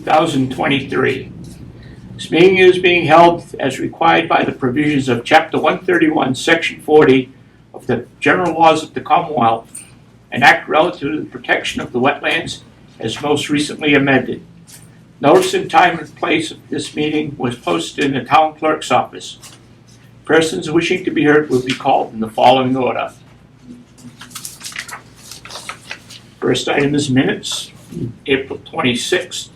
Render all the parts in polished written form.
2023. This meeting is being held as required by the provisions of Chapter 131, Section 40 of the General Laws of the Commonwealth, an act relative to the protection of the wetlands as most recently amended. Notice and time and place of this meeting was posted in the town clerk's office. Persons wishing to be heard will be called in the following order. First item is minutes, April 26th.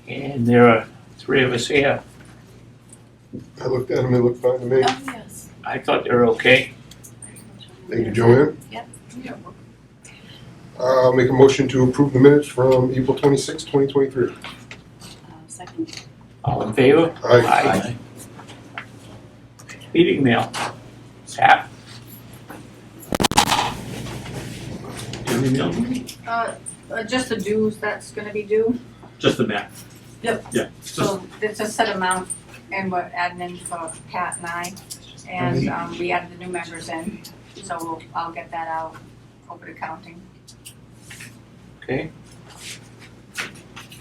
And there are three of us here. I looked at them, they look fine to me. Oh, yes. I thought they were okay. Thank you, Joanne. Yep. I'll make a motion to approve the minutes from April 26, 2023. Second. All in favor? Aye. Meeting mail. Pat? Any mail? Just the dues that's gonna be due. Just the map. Yep. Yeah. Just, So it's a set amount and we're adding in for Pat and I. And we added the new members in, so I'll get that out over to counting. Okay.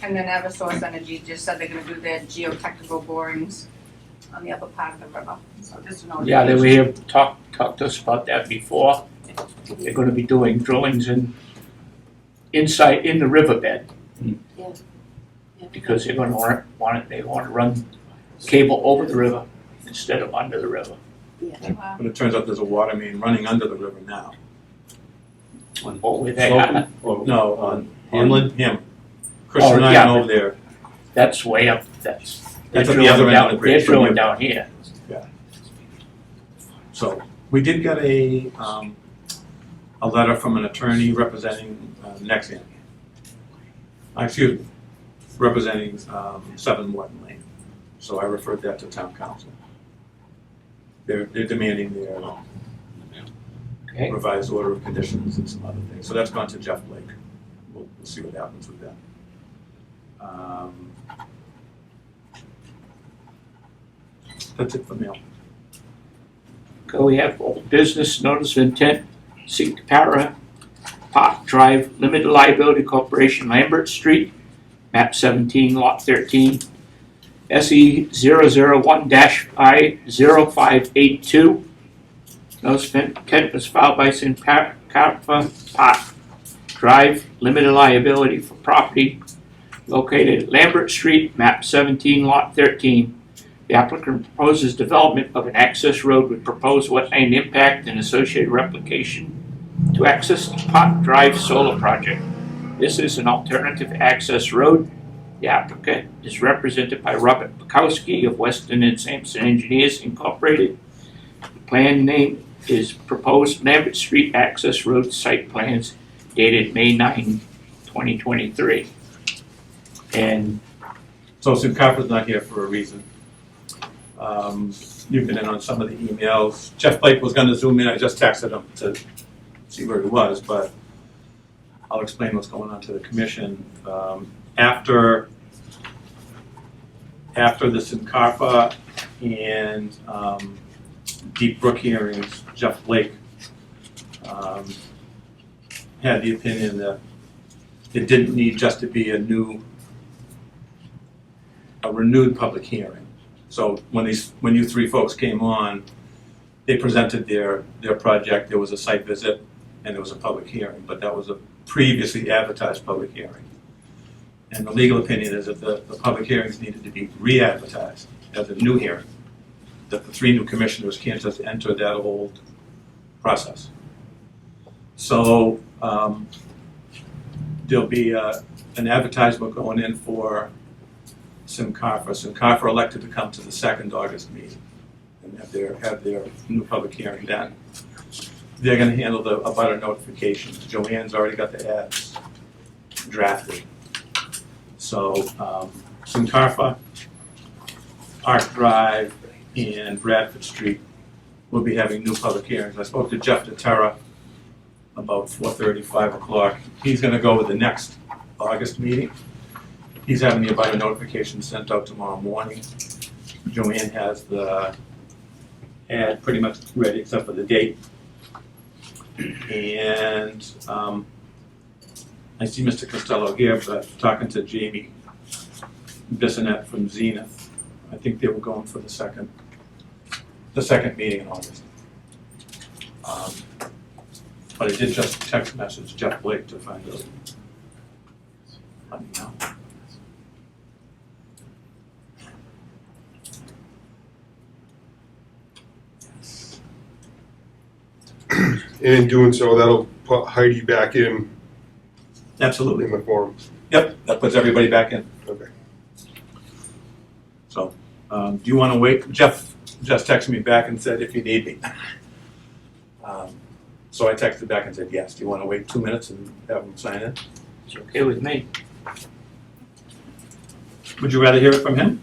And then Eversource Energy just said they're gonna do their geotechnical borings on the other part of the river, so just a notification. Yeah, we have talked to us about that before. They're gonna be doing drillings inside in the riverbed. Yeah. Because they're gonna they want to run cable over the river instead of under the river. Wow. but it turns out there's a water main running under the river now. Over there. No, on Hamlin? Him. Chris and I yeah. are over there. That's way up, they're That's at the other drilling end of the down, bridge. they're drilling down here. So we did get a letter from an attorney representing Nexian. Excuse me, representing 7 Morton Lane. So I referred that to town council. They're demanding their Okay. revised order of conditions and some other things. So that's gone to Jeff Blake. We'll see what happens with that. That's it for mail. Okay, we have old business notice of intent, Para Park Drive, Limited Liability Corporation, Lambert Street, map 17, lot 13, SE 001-I0582. Notice of intent was filed by Para Park Drive, Limited Liability for property located at Lambert Street, map 17, lot 13. The applicant proposes development of an access road with proposed wetland impact and associated replication to access the Park Drive solar project. This is an alternative access road. The applicant is represented by Robert Bukowski of Weston and Sampson Engineers Incorporated. The plan name is Proposed Lambert Street Access Road Site Plans dated May 9, 2023. And So Sincarfa's not here for a reason. You've been in on some of the emails. Jeff Blake was gonna zoom in, I just texted him to see where he was, but I'll explain what's going on to the commission. After the Sincarfa and Deep Brook hearings, Jeff Blake had the opinion that it didn't need just to be a renewed public hearing. So when you three folks came on, they presented their project, there was a site visit, and there was a public hearing, but that was a previously advertised public hearing. And the legal opinion is that the public hearings needed to be re-advertised as a new hearing, that the 3 new commissioners can't just enter that old process. So there'll be an advertisement going in for Sincarfa. Sincarfa elected to come to the 2nd August meeting and have their new public hearing then. They're going to handle the abutter notifications. Joanne's already got the ads drafted. So Sincarfa, Park Drive, and Bradford Street will be having new public hearings. I spoke to Jeff DeTerra about 4:30, 5 o'clock. He's going to go with the next August meeting. He's having the abutter notification sent out tomorrow morning. Joanne has the ad pretty much ready except for the date. And I see Mr. Costello here, but talking to Jamie Bissonette from Zenith, I think they were going for the second meeting in August. But I did just text message Jeff Blake to find out. Let me know. And in doing so, that'll put Heidi back in Absolutely. the forum. Yep, that puts everybody back in. Okay. So, do you want to wait? Jeff just texted me back and said if you need me. So I texted back and said yes. Do you want to wait 2 minutes and have him sign in? It's okay with me. Would you rather hear it from him?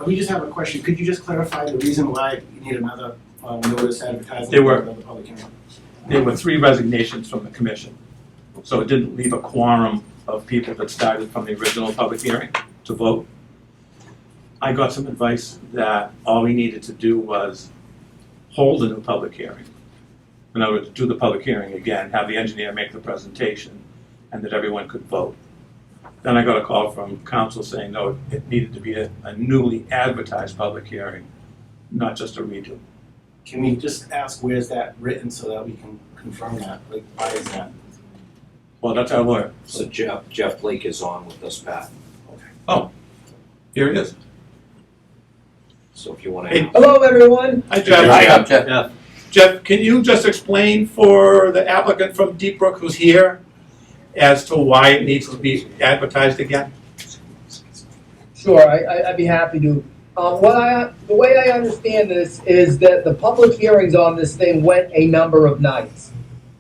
We just have a question. Could you just clarify the reason why you need another notice advertising? There were- of the public hearing? There were 3 resignations from the commission. So it didn't leave a quorum of people that started from the original public hearing to vote. I got some advice that all we needed to do was hold a new public hearing. In other words, do the public hearing again, have the engineer make the presentation, and that everyone could vote. Then I got a call from council saying, no, it needed to be a newly advertised public hearing, not just a redo. Can we just ask where's that written so that we can confirm that? Like, why is that? Well, that's our lawyer. So Jeff Blake is on with us, Pat. Here it is. So if you want Hey. to. Hello, everyone. Hi, Jeff. Hi, Jeff. Jeff, can you just explain for the applicant from Deep Brook who's here as to why it needs to be advertised again? Sure, I'd be happy to. The way I understand this is that the public hearings on this thing went a number of nights.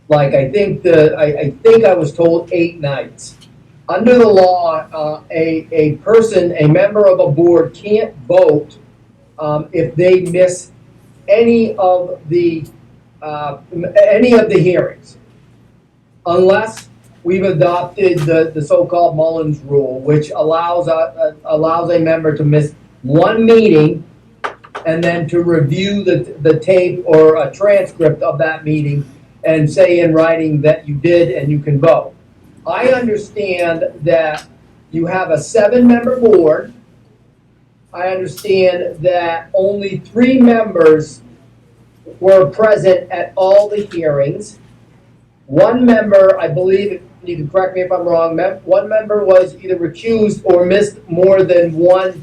Like, I think I was told 8 nights. Under the law, a member of a board can't vote if they miss any of the hearings, unless we've adopted the so-called Mullins rule, which allows a member to miss 1 meeting and then to review the tape or a transcript of that meeting and say in writing that you did and you can vote. I understand that you have a 7-member board. I understand that only 3 members were present at all the hearings. 1 member, I believe, you can correct me if I'm wrong, 1 member was either recused or missed more than 1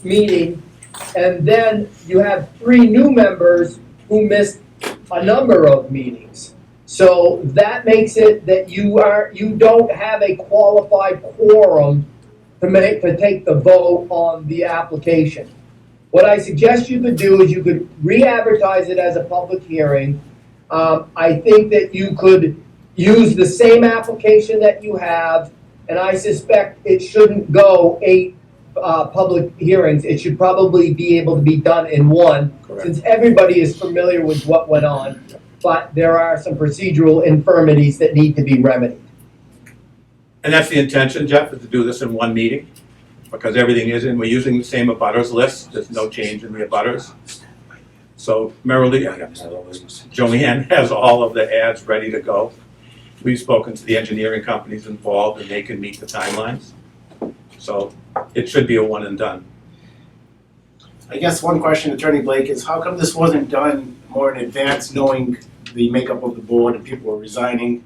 meeting. And then you have 3 new members who missed a number of meetings. So that makes it that you don't have a qualified quorum to take the vote on the application. What I suggest you could do is you could re-advertise it as a public hearing. I think that you could use the same application that you have, and I suspect it shouldn't go 8 public hearings. It should probably be able to be done in 1, Correct. since everybody is familiar with what went on, but there are some procedural infirmities that need to be remedied. And that's the intention, Jeff, is to do this in 1 meeting, because everything is in, we're using the same abutters list, there's no change in the abutters. So Merrilee, Joanne has all of the ads ready to go. We've spoken to the engineering companies involved and they can meet the timelines. So it should be a one and done. I guess one question, Attorney Blake, is how come this wasn't done more in advance, knowing the makeup of the board and people were resigning,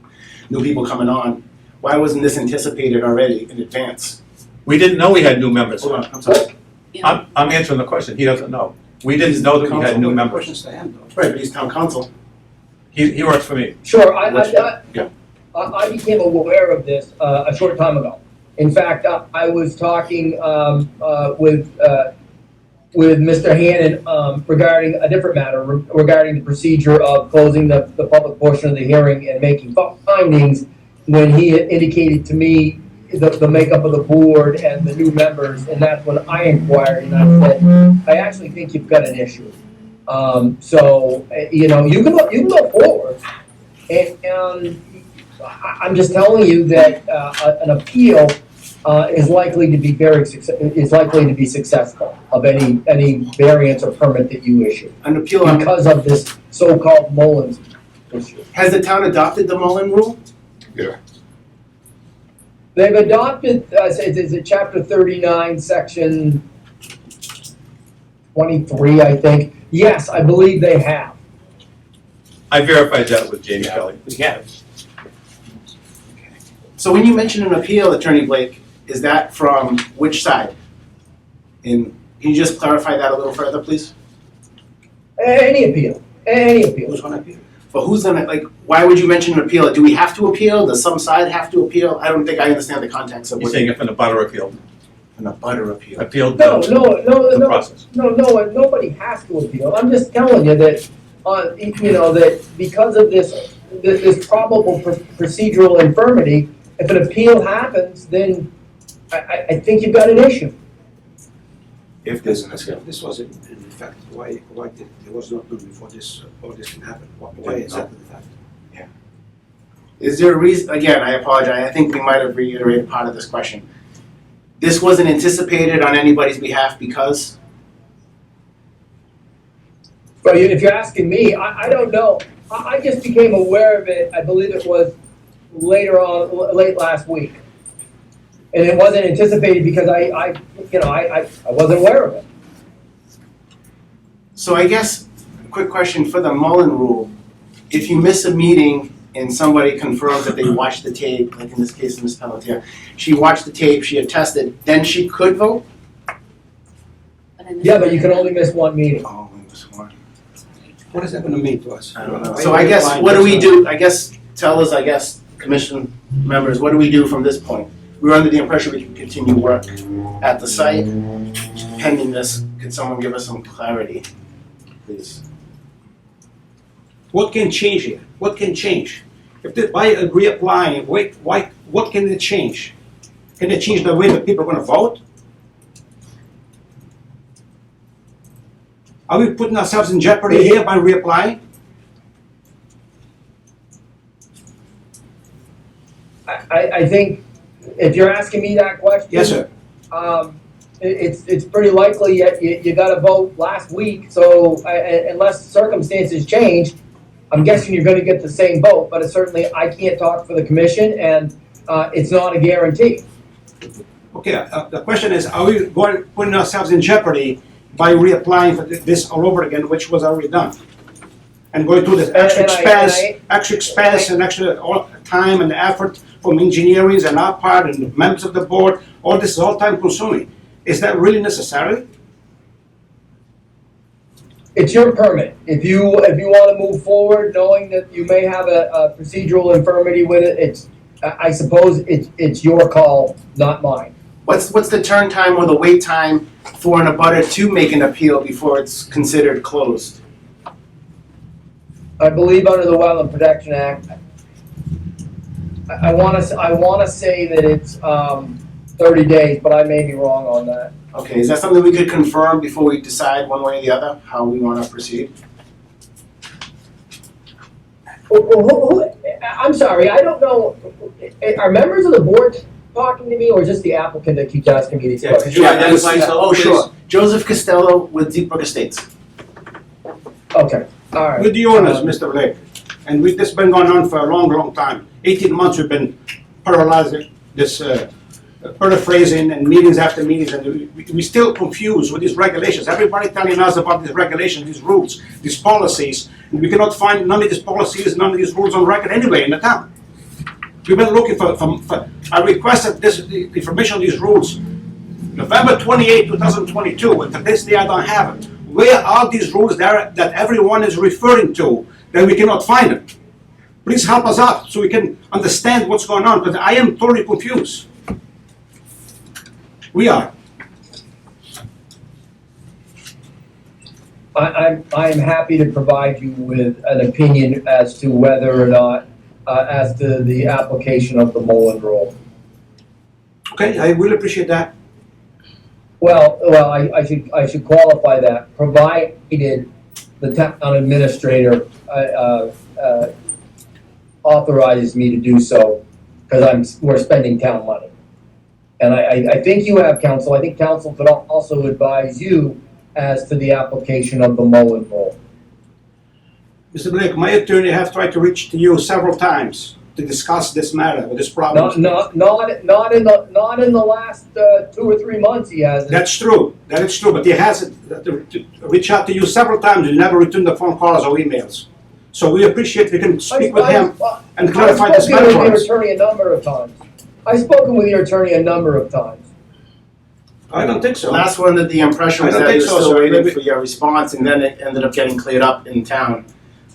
new people coming on? Why wasn't this anticipated already in advance? We didn't know we had new members. Hold on, I'm sorry. I'm answering the question, he doesn't know. We didn't know that we had new members. Questions to him, though. Right, but he's town council. He works for me. Sure, Yeah. I became aware of this a short time ago. In fact, I was talking with Mr. Hannon regarding a different matter, regarding the procedure of closing the public portion of the hearing and making findings, when he had indicated to me the makeup of the board and the new members, and that's when I inquired, and I said, I actually think you've got an issue. So, you know, you can go forward, and I'm just telling you that an appeal is likely to be successful of any variance or permit that you issue An appeal on, because of this so-called Mullins issue. has the town adopted the Mullen rule? Yeah. They've adopted, is it chapter 39, section 23, I think? Yes, I believe they have. I verified that with Jamie Kelly. Yeah. So when you mention an appeal, Attorney Blake, is that from which side? Can you just clarify that a little further, please? Any appeal, any appeal. Who's gonna appeal? But who's gonna, like, why would you mention an appeal? Do we have to appeal? Does some side have to appeal? I don't think I understand the context of You're what. saying if an abutter appealed, An abutter appeal. appealed No, the no, process. nobody has to appeal. I'm just telling you that, that because of this probable procedural infirmity, if an appeal happens, then I think you've got an issue. If there's an appeal. This was in fact, why did, it was not done before this, all this can happen? Why is that in fact? Is there a reason, again, I apologize, I think we might have reiterated part of this question. This wasn't anticipated on anybody's behalf because? But if you're asking me, I don't know. I just became aware of it, I believe it was late last week. And it wasn't anticipated because I wasn't aware of it. So I guess, a quick question for the Mullen rule. If you miss a meeting and somebody confirms that they watched the tape, like in this case, Ms. Pelletier, she watched the tape, she attested, then she could vote? Yeah, but you can only miss one meeting. Oh, we missed one. What is that gonna mean to us? I don't know. So I guess, what do we do? I guess, tell us, commission members, what do we do from this point? We were under the impression we could continue work at the site. Pending this, could someone give us some clarity, please? What can change here? What can change? If they, by reapplying, what can they change? Can they change the way that people are gonna vote? Are we putting ourselves in jeopardy here by reapplying? I think if you're asking me that question. Yes, sir. It's pretty likely you got a vote last week, so unless circumstances change, I'm guessing you're going to get the same vote, but certainly I can't talk for the commission, and it's not a guarantee. Okay, the question is, are we putting ourselves in jeopardy by reapplying for this all over again, which was already done? And going through this extra expense and extra all time and effort from engineering and our part and the members of the board, all this is all time consuming. Is that really necessary? It's your permit. If you want to move forward, knowing that you may have a procedural infirmity with it, I suppose it's your call, not mine. What's the turn time or the wait time for an abutter to make an appeal before it's considered closed? I believe under the Wetland Protection Act, I want to say that it's 30 days, but I may be wrong on that. Okay, is that something we could confirm before we decide one way or the other, how we want to proceed? I'm sorry, I don't know. Are members of the board talking to me, or is this the applicant that keeps asking me these Yeah, could questions? you identify yourself, Oh, please? sure. Joseph Costello with Deep Brook Estates. Okay, all right. With the owners, Mr. Blake. And this has been going on for a long, long time. 18 months we've been paralyzing this, paraphrasing and meetings after meetings, and we still confused with these regulations. Everybody telling us about these regulations, these rules, these policies, and we cannot find none of these policies, none of these rules on record anywhere in the town. We've been looking for I requested the information on these rules November 28, 2022, and to this day I don't have it. Where are these rules there that everyone is referring to that we cannot find them? Please help us out so we can understand what's going on, because I am totally confused. We are. I am happy to provide you with an opinion as to whether or not, as to the application of the Mullen Rule. Okay, I really appreciate that. Well, I should qualify that, provided the town administrator authorizes me to do so, because we're spending town money. And I think you have counsel. I think counsel could also advise you as to the application of the Mullen Rule. Mr. Blake, my attorney has tried to reach to you several times to discuss this matter, or this problem. Not in the last 2 or 3 months he hasn't. That's true, that is true, but he hasn't reached out to you several times, you never returned the phone calls or emails. So we appreciate we can speak with him and clarify this matter I've for spoken with us. your attorney a number of times. I've spoken with your attorney a number of times. I don't think so. Last one, that the impression was I don't that he think was so, still sir. waiting Maybe- for your response, and then it ended up getting cleared up in town.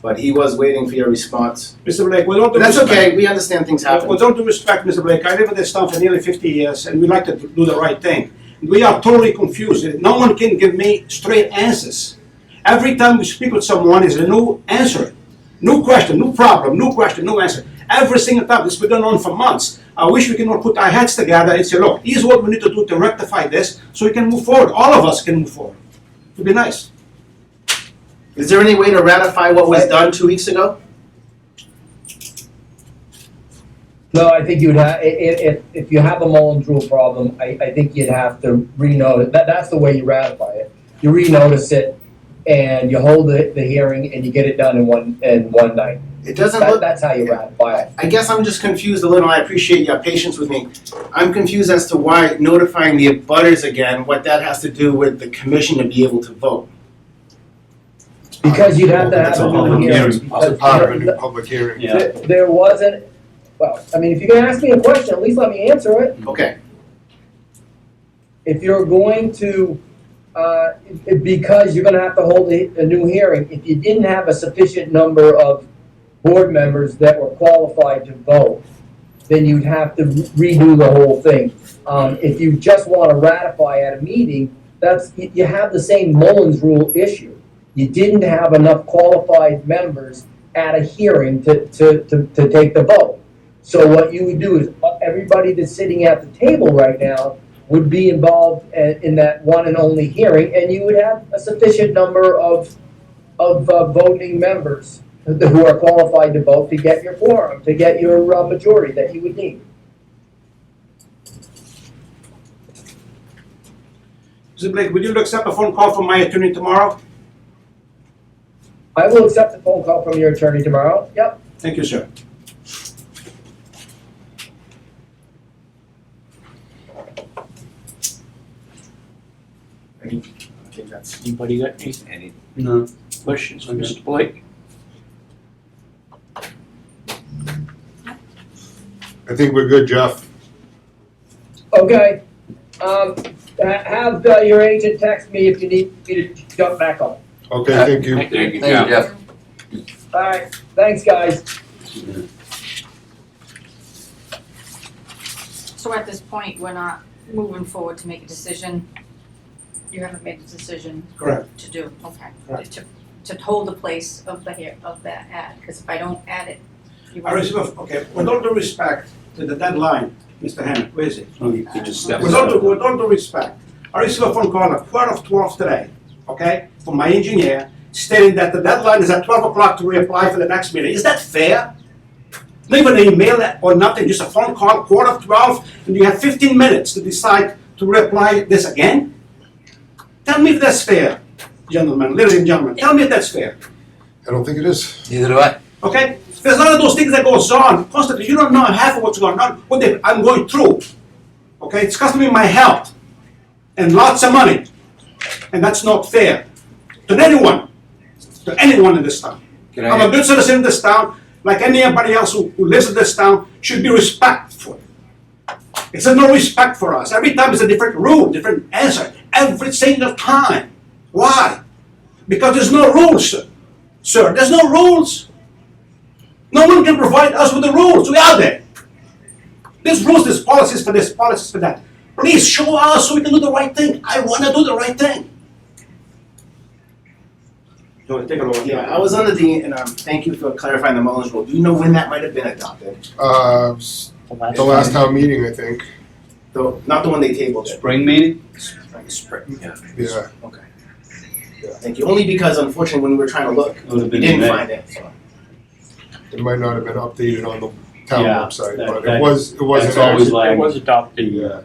But he was waiting for your response. Mr. Blake, with all due But that's respect. okay, we understand things happen. With all due respect, Mr. Blake, I live in this town for nearly 50 years, and we like to do the right thing. We are totally confused. No one can give me straight answers. Every time we speak with someone, is a new answer. New question, new problem, new question, new answer. Every single time. This has been going on for months. I wish we can all put our heads together and say, look, here's what we need to do to rectify this so we can move forward. All of us can move forward. It'd be nice. Is there any way to ratify what was done 2 weeks ago? No, I think you'd have, if you have a Mullins Rule problem, I think you'd have to renotice, that's the way you ratify it. You renotice it, and you hold the hearing, and you get it done in one night. It doesn't look, That's how you ratify it. I guess I'm just confused a little. I appreciate your patience with me. I'm confused as to why notifying the abutters again, what that has to do with the commission to be able to vote. Because you'd have to That's have a a new public hearing. hearing. It's a part of a new public hearing. There wasn't, well, I mean, if you're gonna ask me a question, at least let me answer it. Okay. If you're going to, because you're gonna have to hold a new hearing, if you didn't have a sufficient number of board members that were qualified to vote, then you'd have to redo the whole thing. If you just wanna ratify at a meeting, you have the same Mullins Rule issue. You didn't have enough qualified members at a hearing to take the vote. So what you would do is, everybody that's sitting at the table right now would be involved in that one and only hearing, and you would have a sufficient number of voting members who are qualified to vote to get your quorum, to get your majority that you would need. Mr. Blake, would you accept a phone call from my attorney tomorrow? I will accept a phone call from your attorney tomorrow. Yep. Thank you, sir. I think that's. Anybody got any No. questions for Mr. Blake? I think we're good, Jeff. Okay. Have your agent text me if you need me to jump back on. Okay, thank you. Thank you, Jeff. All right. Thanks, guys. So at this point, we're not moving forward to make a decision. You haven't made a decision Correct. to do, okay. Correct. To hold the place of that ad, because if I don't add it, you I won't. receive, okay, with all due respect to the deadline, Mr. Hammond, where is it? He just stepped With all due respect, I received a phone call at 12:12 today, okay, from my engineer, stating that the deadline is at 12 o'clock to reapply for the next meeting. Is that fair? Not even an email or nothing, just a phone call, 12:15, and you have 15 minutes to decide to reapply this again? Tell me if that's fair, gentlemen, ladies and gentlemen, tell me if that's fair, I don't think it is. Neither do I. okay? There's none of those things that goes on constantly. You don't know half of what's going on, I'm going through. Okay, it's costing me my health and lots of money. And that's not fair to anyone in this town. Can I'm a I, good citizen in this town, like anybody else who lives in this town should be respectful. It's a no respect for us. Every time it's a different rule, different answer, every single time. Why? Because there's no rules, sir. Sir, there's no rules. No one can provide us with the rules. We are there. There's rules, there's policies for this, policies for that. Please show us so we can do the right thing. I want to do the right thing. You want to take it over? Yeah, I was under the, and thank you for clarifying the Mullins Rule. Do you know when that might have been adopted? The last town meeting, I think. Though, not the one they tabled it. Spring meeting? spring, yeah. Yeah. Okay. Thank you. Only because unfortunately when we were trying to look, It would have we been didn't May. find it, so. It might not have been updated on the town Yeah, website, that- but that- it was that's always actually. like- It was adopted. Yeah.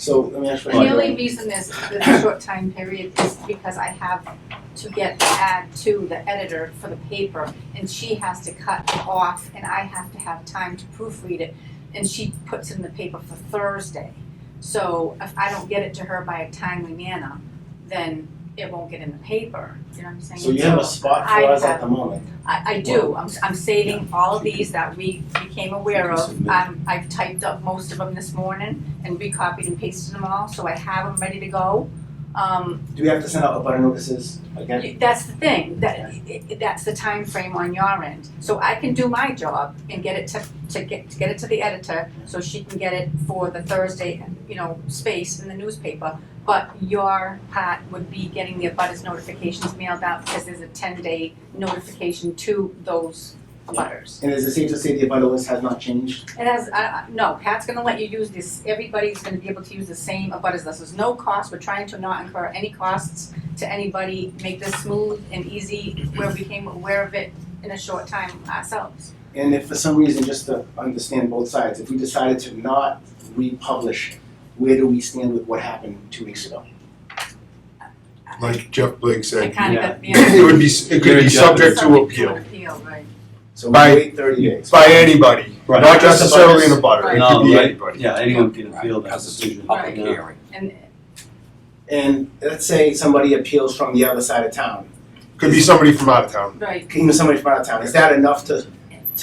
So, let me ask you. The only reason there's a short time period is because I have to get the ad to the editor for the paper, and she has to cut off, and I have to have time to proofread it, and she puts it in the paper for Thursday. So if I don't get it to her by a timely manner, then it won't get in the paper, you know what I'm saying? So you have a spot for us at the moment? I do, I'm saving all of these that we became aware of. I've typed up most of them this morning and recopied and pasted them all, so I have them ready to go. Do we have to send out abutter notices again? That's the thing, that's the time frame on your end. So I can do my job and get it to get it to the editor, so she can get it for the Thursday, space in the newspaper. But your part would be getting the abutters notifications mailed out, because there's a 10-day notification to those abutters. And is it safe to say the abutter list has not changed? It has, no, Pat's gonna let you use this, everybody's gonna be able to use the same abutters list. There's no cost, we're trying to not incur any costs to anybody, make this smooth and easy, where we became aware of it in a short time ourselves. And if for some reason, just to understand both sides, if we decided to not republish, where do we stand with what happened 2 weeks ago? Like Jeff Blake I said, kinda got, it could be subject to Subject appeal appeal, right. So we By- wait 30 days. by anybody, Right. not necessarily in a Right. butter, it No, could be right. anybody. Yeah, anyone can appeal that Because it's a decision. public Yeah. hearing. And And let's say somebody appeals from the other side of town, Could be somebody from out of town. right, even somebody from out of town, is that enough to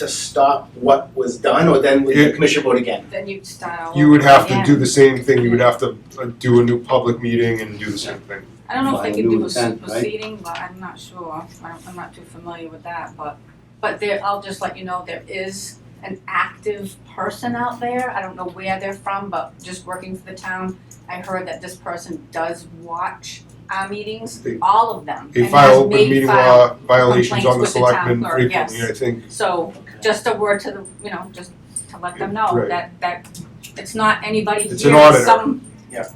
stop what was done, or then would the Yeah. commission vote again? then you start all over. You would have to again. do the same thing, you would have to do a new public meeting and do the same thing. I don't know if they File can new do a intent, right? proceeding, but I'm not sure, I'm not too familiar with that, but there, I'll just let you know, there is an active person out there, I don't know where they're from, but just working for the town, I heard that this person does watch our meetings, They- all of them. They and file has open made meeting file- law violations on the complaints with the town selectmen clerk, frequently, yes. I think. So, just a word to the, just to let them know Right. that it's not anybody here, It's an auditor. some,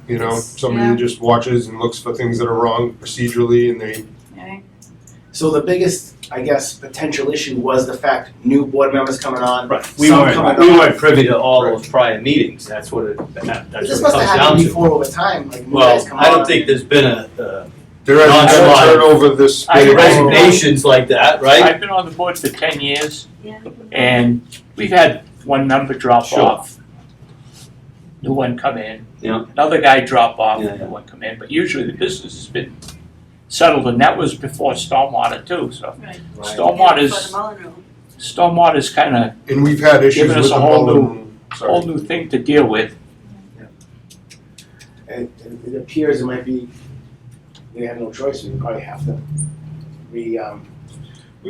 You know, It's- somebody yeah. that just watches and looks for things that are wrong procedurally and they, eh, So the biggest, I guess, potential issue was the fact new board members coming on. Right, we Some coming weren't on. privy to all those prior meetings, that's what it But comes this must have down happened to. before over time, like new Well, guys come on. I don't think there's been a there hasn't been a Nonchalant. turnover this I big. resignations like that, right? I've been on the board for 10 years, yeah. and we've had one member drop Sure. off. New one come in. Yeah. Another guy drop off, Yeah, new one come in, but usually the business has been settled, and that was before stormwater too, so. Right. Stormwater's kinda And we've had issues Giving us with a the whole Mullen, a whole sorry. new thing to deal with. And it appears it might be, they have no choice, we probably have to We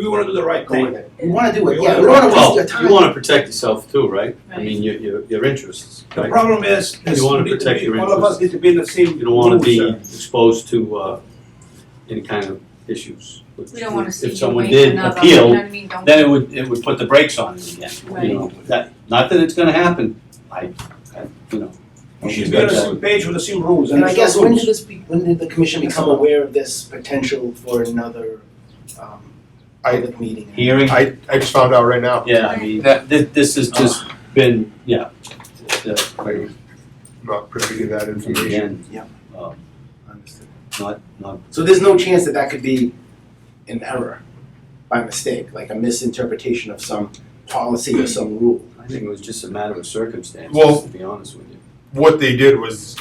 wanna do the right go with thing. it. We wanna do it, We yeah, wanna we don't wanna waste Well, your time. you wanna protect yourself too, right? I Right. mean, your interests, The right? problem is, You wanna we need to protect be- your all of us interests. need to be in the same. You don't wanna be rules, exposed to, any kind of issues. We don't wanna see If you someone wait did another, you know appeal, what I mean, don't. then it would put the brakes on it again, Right. you know? Not that it's gonna happen, you know. We should be on the same page with the same rules, and And I there's guess no when rules. when did the commission become aware of this potential for another, public meeting? Hearing, I just found out right now. yeah, I mean, this has just been, yeah. I'm not privy to that information. Again, Yeah. um, Understood. not, So there's no chance that that could be an error by mistake, like a misinterpretation of some policy or some rule? I think it was just a matter of circumstances, Well- to be honest with you. What they did was,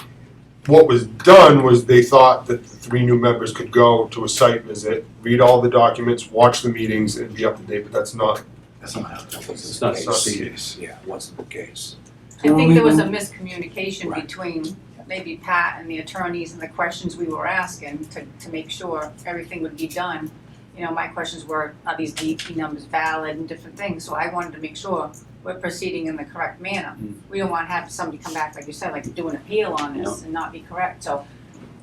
what was done was they thought that the 3 new members could go to a site visit, read all the documents, watch the meetings, and be up to date, but that's not, That's not how it It's not that's not the the case. Yeah, wasn't the case. I think there was a Right. miscommunication between maybe Pat and the attorneys and the questions we were asking to make sure everything would be done. You know, my questions were, are these DP numbers valid and different things, so I wanted to make sure we're proceeding in the correct manner. Mm. We don't wanna have somebody come back, like you said, like do an appeal on this and not be correct, so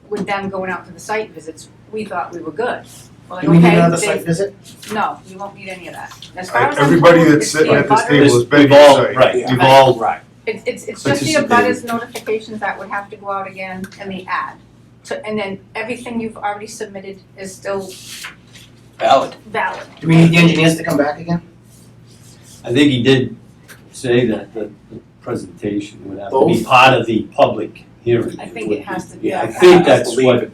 with them going out to the site visits, we thought we were good. We're like, Do we need okay, another they- site visit? No, you won't need any of that. As far as I'm Everybody told, that's it's sitting the at this abutters- table has been We've to the all, site. right, Yeah. we've all, Right. It's just the Participated. abutters notifications that would have to go out again and the ad. So, and then everything you've already submitted is still Valid. valid. Do we need the engineers to come back again? I think he did say that the presentation would have to be Both? part of the public hearing. I think it has to be. I think that's what.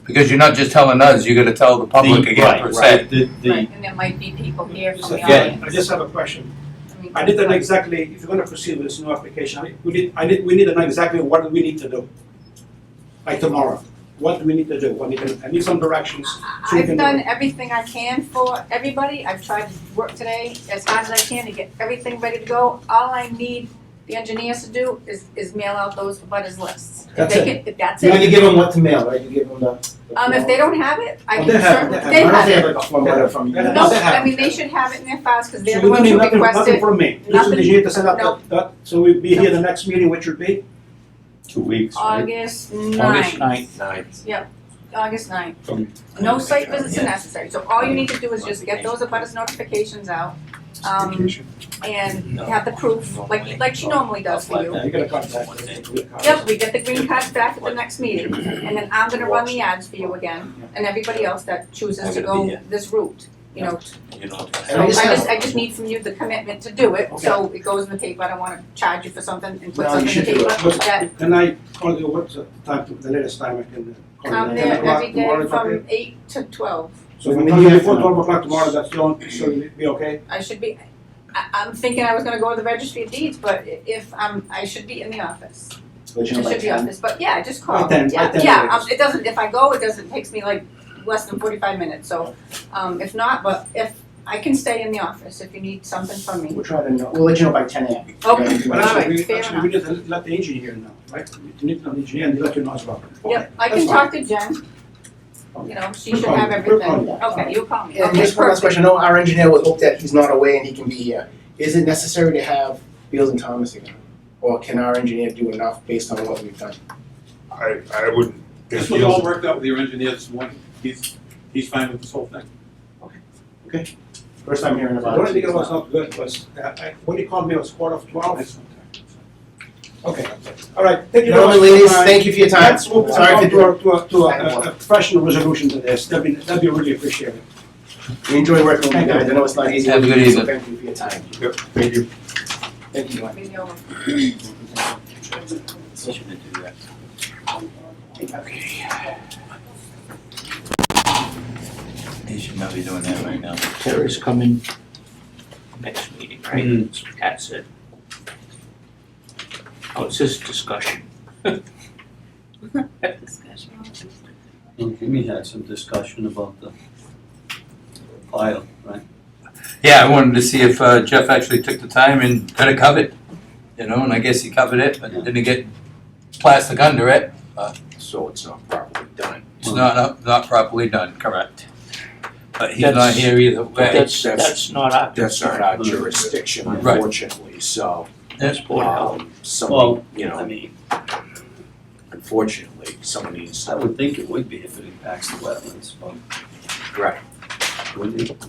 Because you're not just telling us, you're gonna tell the public again, per se. Right, the, Right, and there might be people here from the Yeah. audience. I just have a question. I mean, I didn't know exactly, if you're gonna proceed with this new application, we need to know exactly what we need to do. Like tomorrow, what do we need to do? I need some directions. so we I've can do done it. everything I can for everybody. I've tried to work today as hard as I can to get everything ready to go. All I need the engineers to do is mail out those butters lists. If That's they it. can, if that's You know, it. you give them what to mail, right? You give them the. If they don't have it, I Oh, can they have it, certainly, they have they it. I don't have say it. like a form letter from you. Yeah. No, they have I mean, it. they should have it in their files, because they're So the we ones don't who need nothing requested. from me. Just Nothing. the engineer to send out No. that, so we'll be here the next meeting, which would be? 2 weeks, right? August August 9th. 9th. August 9th. No site visits are necessary, so all you need to do is just get those abutters notifications out, and have the proof, like she normally does for you. Yeah, you gotta contact us. Yep, we get the green cards back at the next meeting, and then I'm gonna run the ads for you again, and everybody else that chooses to go this route, you know. So I just need from you the commitment to do it, so it goes in the paper. I don't wanna charge you for something and put No, something you in the should do paper it. that Can I call you, what's the time, the latest time I can call you? I'm 10 there o'clock every day tomorrow, is okay? from 8 to 12. So if we call you before 12 o'clock tomorrow, that's the only, so you'll be okay? I should be, I'm thinking I was gonna go to the registry of deeds, but if I should be in the office. Let I you know by should be 10. office, but yeah, just call. By 10, Yeah, by 10 yeah, minutes. it doesn't, if I go, it takes me like less than 45 minutes, so, if not, but if, I can stay in the office if you need something from me. We'll try to know, we'll let you know by 10 a.m. Okay, But all actually, right, fair actually, we need to let the engineer know, right? You need to know the engineer and let you know as well. Yep, I That's can fine. talk to Jen, you know, she We'll should call have you. We'll call everything. you. Okay, you'll call me, And okay, just one last perfect. question, I know our engineer would hope that he's not away and he can be here. Is it necessary to have Beals and Thomas again? Or can our engineer do enough based on what we've done? I wouldn't. This was all worked out with your engineer this morning. He's fine with this whole thing. First time hearing The about it. only thing that was not good was, when he called me, it was 11:45. Okay, all right, thank you very much. Gentlemen, ladies, thank you for your time. Let's move Sorry on for to a professional resolution to this, that'd be really appreciated. We enjoy working with you guys, I know it's not easy. Have a good so evening. Thank you for your time. Yep, thank you. Thank you. Maybe over. He should not be doing that right now. Terry's coming next meeting, right? That's it. Oh, it's just discussion. Discussion. Well, Jimmy had some discussion about the file, right? Yeah, I wanted to see if Jeff actually took the time and got it covered, you know, and I guess he covered it, but didn't get plastic under it. So it's not properly done. It's not properly done, correct. But he's not That's- here either way. That's not our That's not concern. our jurisdiction, Right. unfortunately, so, That's Board of Health. somebody, you I know, mean, unfortunately, somebody needs I to. would think it would be if it impacts the wetlands, but Correct. wouldn't it?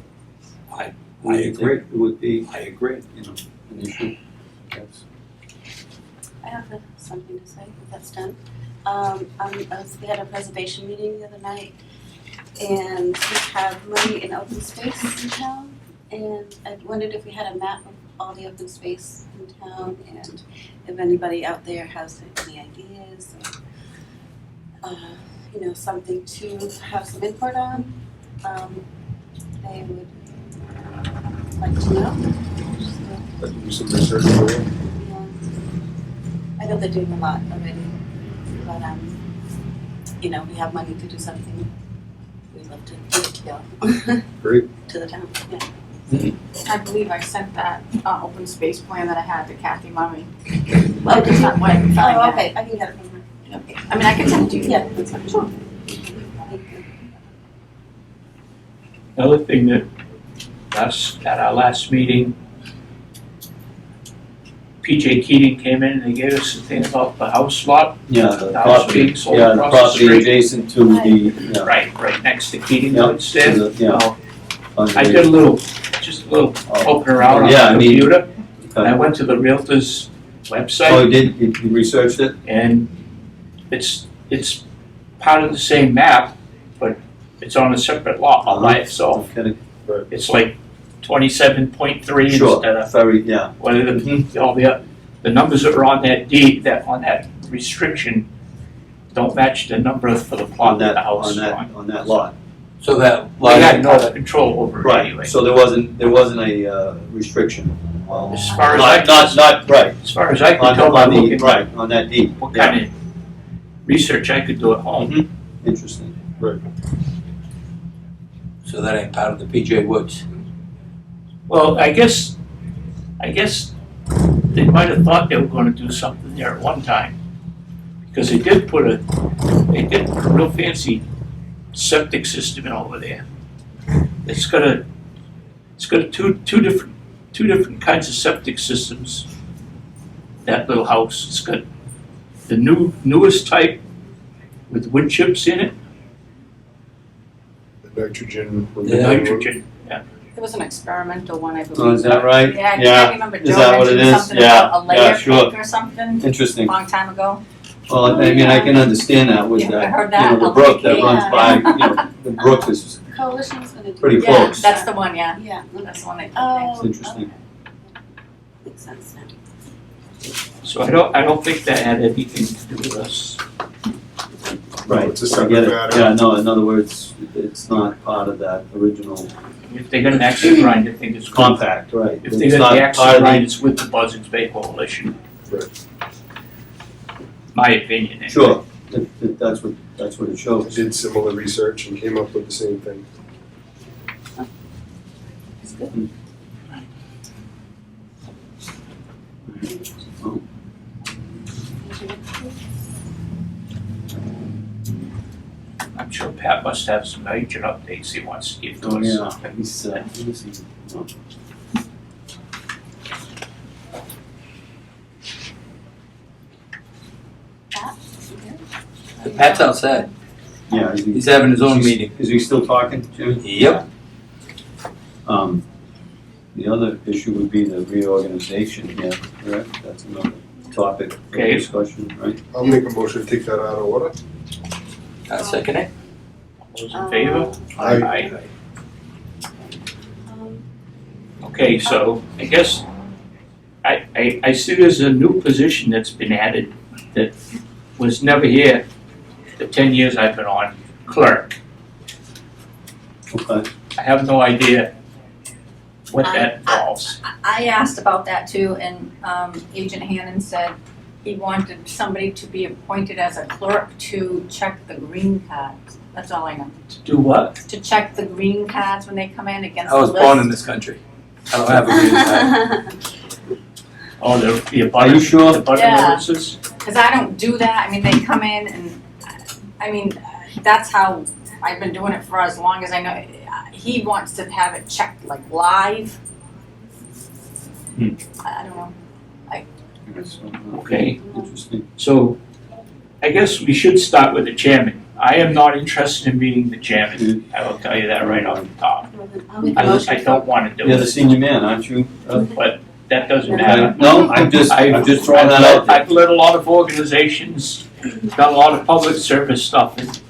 I Wouldn't you agree. think It would be, I agree. you know, an issue. Yes. I have something to say, if that's done. We had a preservation meeting the other night, and we have money in open space in town, and I wondered if we had a map of all the open space in town, and if anybody out there has any ideas, or, you know, something to have some input on, they would like to know. Let's do some research for you. Yeah. I know they're doing a lot already, but, you know, we have money to do something, we'd love to give it to y'all. Great. To the town, yeah. I believe I sent that, open space plan that I had to Kathy Murray. Well, it's not what I can find Oh, yet. okay, I can get it from her. Okay. I mean, I can send it to you. Yeah, that's fine. Sure. Thank you. Another thing that at our last meeting, PJ Keating came in and they gave us the thing about the house lot. Yeah, the The house property, being sold yeah, the across the property street. adjacent to the, yeah. Right next to Keating Yeah, Woods there. to the- yeah. Well, I did just a little Oh. poking around on Yeah, I the mean- computer. And I Okay. went to the Realtors Oh, website you researched it? and it's part of the same map, but it's on a separate lot all by itself. Okay. It's like 27.3 Sure, instead of very, yeah. what are the numbers that are on that deed, on that restriction don't match the number for the plot On that that, the house on is that, on. on that lot. So that We lot. had no control over it anyway. Right, so there wasn't a restriction. As far as I Right, As far as I could on, tell by on the, looking at right, on that deed. what kind of research I could do at home. Interesting. So that ain't part of the PJ Woods. Well, I guess they might have thought they were gonna do something there at one time. Because they did put a real fancy septic system in over there. It's got two different kinds of septic systems. That little house, it's got the newest type with wood chips in it, The nitrogen. the nitrogen. There was an experimental one, I believe. Oh, is that right? Yeah, I Yeah. remember Is Joe that what it mentioned is? something Yeah. about a Yeah, layer sure. cake or something, a Interesting. long time ago. Well, I mean, I can understand that with You that, heard you that? know, the brook that Yeah. runs by, you know, the brook is Coalition's gonna do. pretty it. Yeah, close. that's the one, yeah, Yeah, that's the one they oh. It's interesting. Makes sense now. So I don't think that had anything to do with us. Right, It's a I separate get it. matter. Yeah, no, in other words, it's not part of that original If they're gonna actually grind, I think it's good. compact, right? If they're It's gonna not actually part of grind, the- it's with the Buzzards Bay Coalition. Right. My opinion. Anyway. Sure, that's what it I shows. did similar research and came up with the same thing. That's good. I'm sure Pat must have some major updates he wants to give to Oh, us. yeah, he's, let me see. Oh, Pat, you here? Pat's outside. Yeah, is he? He's having his own meeting. Is he still talking, Jim? Yep. The other issue would be the reorganization here, correct? That's another topic for Okay. discussion, right? I'll make a motion to take that out of order. I'll second it. Those in favor? Aye. Um, Okay, so I guess I see there's a new position that's been added that was never here the 10 years I've been on, clerk. Okay. I have no idea what that involves. I asked about that too, and Agent Hannon said he wanted somebody to be appointed as a clerk to check the green cards. That's all I know. To do what? To check the green cards when they come in against I the was list. born in this country. I don't have a green card. Oh, the Are butter, you sure? the butter Yeah. notices? Because I don't do that. I mean, they come in and, I mean, that's how I've been doing it for as long as I know. He wants to have it checked like live. I don't know. Okay, Interesting. so I guess we should start with the chairman. I am not interested in being the chairman. I will tell you that right off the top. well, then I'll make a Unless I motion don't for, want to do You're the it, senior man, aren't you? but that doesn't Okay. matter. No, I'm just throwing that out there. I've led a lot of organizations, done a lot of public service stuff, and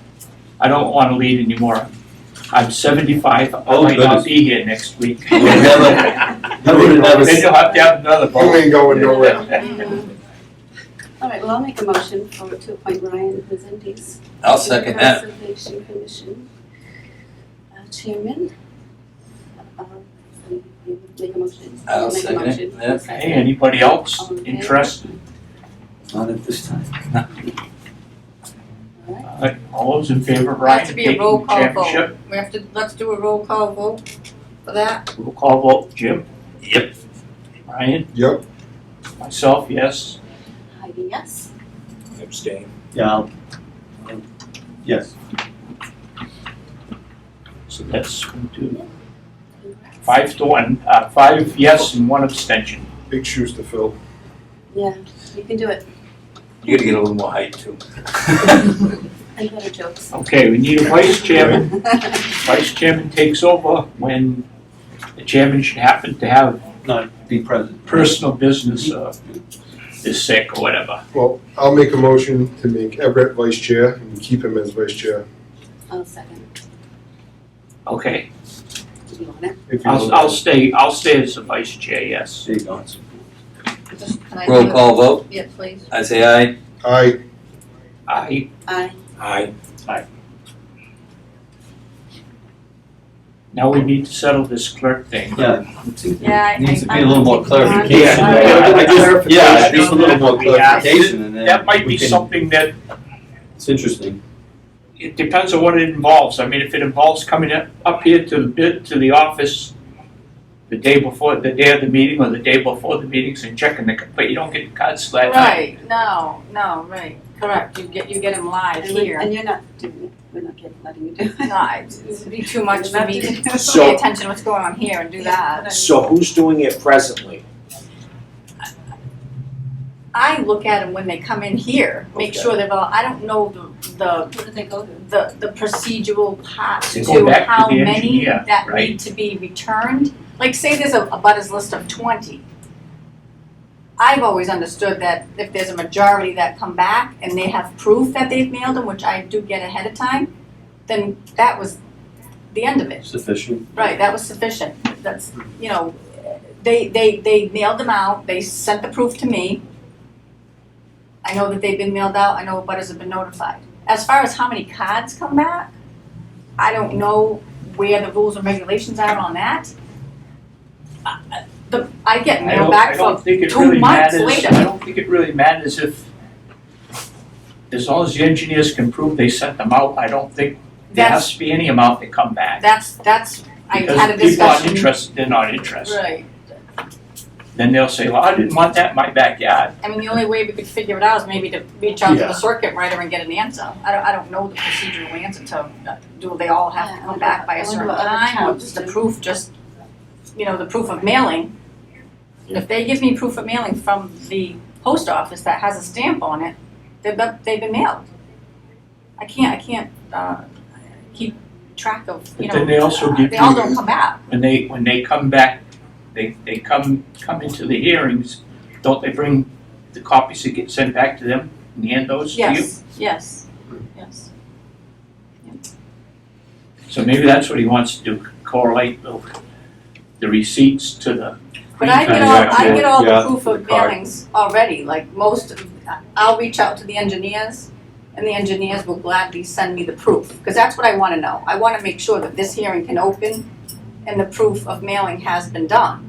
I don't want to lead anymore. I'm 75, I Oh, might not goodness. be here next week. I would have never, Then you'll have to have another You vote. ain't going nowhere. all right, well, I'll make a motion to appoint Ryan Resendes. I'll to the second that. Conservation Commission Chairman. You make a motion. I'll Make a second it, motion. yeah. Second. Hey, anybody else All in favor? interested? not at this time. All right. All those in favor of It Ryan has to be a taking roll the call championship? vote. We have to, let's do a roll call vote for that. Roll call vote, Jim? Yep. Ryan? Yep. Myself, yes. Heidi, yes. Abstain. Yeah, yes. So that's 5 to 1, 5 yes and 1 abstention. Big shoes to fill. Yeah, you can do it. You gotta get a little more height too. And better jokes. Okay, we need a vice chairman. Vice chairman takes over when the chairman should happen to have Not be present. personal business, is sick or whatever. Well, I'll make a motion to make Everett vice chair and keep him as vice chair. I'll second. Okay, You want it? If you I'll stay as the vice chair, yes. There you go. Can I Roll do it? call vote. Yeah, please. I say aye. Aye. Aye. I, Aye. Now we need to settle this clerk thing. Yeah, Yeah, it needs to be I a little more think it's fine. clarification. Yeah, just a little more We have- clarification and then That might we be can- something that, It's interesting. it depends on what it involves. I mean, if it involves coming up here to the office the day before, the day of the meeting, or the day before the meetings and checking but you don't get the cards till that night. Right, no, right, correct, you get them live here. and you're not doing it, we're not letting you do it. No, it'd be too much for me to pay So- attention to what's going on here and do that. So who's doing it presently? I look at them when they come in here, make Okay. sure they're all, I don't know Who did they go to? the procedural parts They go to back to how the many engineer, that right? need to be returned. Like, say there's a butters list of 20. I've always understood that if there's a majority that come back and they have proof that they've mailed them, which I do get ahead of time, then that was the end of it. Sufficient. Right, that was sufficient. That's, you know, they mailed them out, they sent the proof to me. I know that they've been mailed out, I know butters have been notified. As far as how many cards come back, I don't know where the rules and regulations are on that. I get mail back I don't from think it 2 really months matters. later. I don't think it really matters if, as long as the engineers can prove they sent them out, I don't think there has to be any amount that come back. That's, I had a Because people aren't discussion. interested, they're not interested. Right, Then they'll say, well, I didn't want that in my backyard. I mean, the only way we could figure it out is maybe to reach out to Yeah. the circuit writer and get an answer. I don't know the procedural answer to, do they all have to Yeah, I come wonder- back by I a wonder certain what other time, or towns just the do. proof, just, you know, the proof of mailing? If they give me proof of mailing from the post office that has a stamp on it, they've been mailed. I can't, keep track of, you know. But then they also give They all you- don't come back. When they come back, they come into the hearings, don't they bring the copies that get sent back to them and hand those to you? Yes. So maybe that's what he wants to do, correlate the receipts to the. But I get all Yeah, the proof of the card. mailings already, like I'll reach out to the engineers, and the engineers will gladly send me the proof, because that's what I wanna know. I wanna make sure that this hearing can open and the proof of mailing has been done.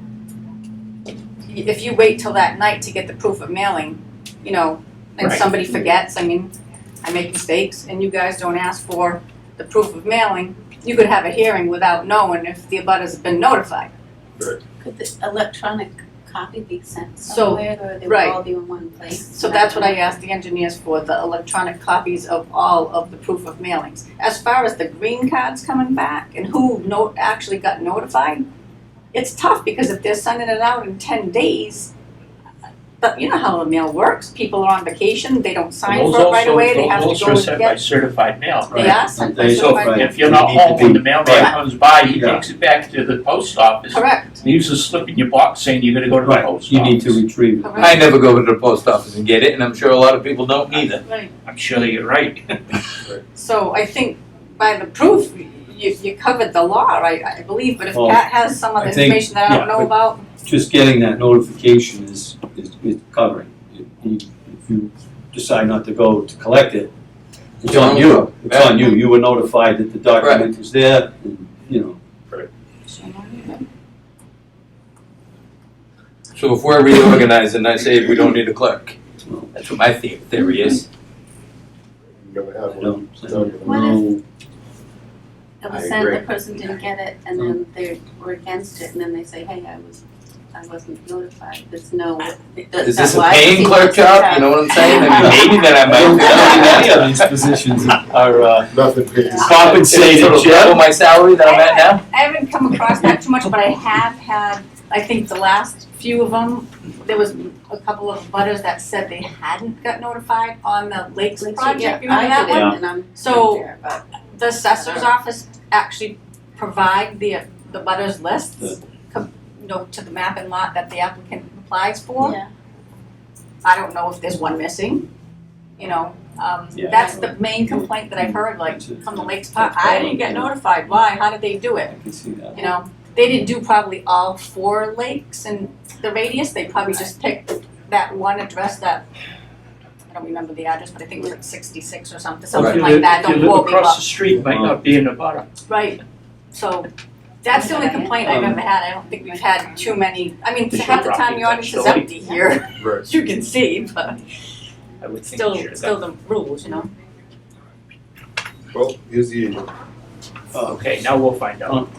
If you wait till that night to get the proof of mailing, you know, and Right. somebody forgets, I mean, I make mistakes, and you guys don't ask for the proof of mailing, you could have a hearing without knowing if the abutters have been notified. Could the electronic copy be sent So, somewhere, or they would right. all be in one place? So that's what I asked the engineers for, the electronic copies of all of the proof of mailings. As far as the green cards coming back and who actually got notified, it's tough, because if they're sending it out in 10 days, but you know how the mail works, people are on vacation, they don't sign Those for it right also- away, they have to Those go are and sent by get. certified mail. They are sent by They- So certified mail. if you're not They need to home when be- the mailman right. comes by, he Yeah. takes it back to the post office, Correct, leaves a slip in your box saying you're gonna go to the Right, post you need to office. retrieve it. I correct, never go to the post office and get it, and I'm sure a lot of people don't either. right. I'm sure that you're right. So I think by the proof, you covered the law, I believe, but if Well, Pat has some other I think- information that I don't yeah, know but- about, Just getting that notification is covering. If you decide not to go to collect it, it's on you. It's on you. You were notified that the document was there, and, you know. So if we're reorganizing, I say we don't need a clerk. That's what my theory is. Never have I one. don't What know. It was I sent, agree. the person didn't get it, and then they were against it, and then they say, hey, I wasn't notified, there's no. Is this a paying clerk job? You know what I'm saying? I mean, maybe that I I don't might. think any of these positions are Nothing pays. compensated, Double Jeff. my salary that I'm at now? I haven't come across that too much, but I have had, I think the last few of them, there was a couple of butters that said they hadn't got notified on the Lakes project, you remember that one? I did it, and I'm So- there, but The assessor's office actually provide the butters lists, you know, to the map and lot that the applicant applies for. yeah. I don't know if there's one missing, you know, Yeah. that's the main complaint that I've heard, like, from the Lakes Park, I didn't get notified, why, how did they do it? I can see that. You know, they didn't do probably all 4 lakes in the radius, they probably just picked that one address that I don't remember the address, but I think we're at 66 or something, If something you like live- that, if you don't live quote me, across but, the street, might not be in the butter. right. So, that's the only complaint I've ever had, I don't think we've had too many, I mean, They should half the time drop the it audience is next door. empty here, Right. as you can see, but I would think still, you should have still the rules, you know? Well, here's the agent. Okay, now we'll find out.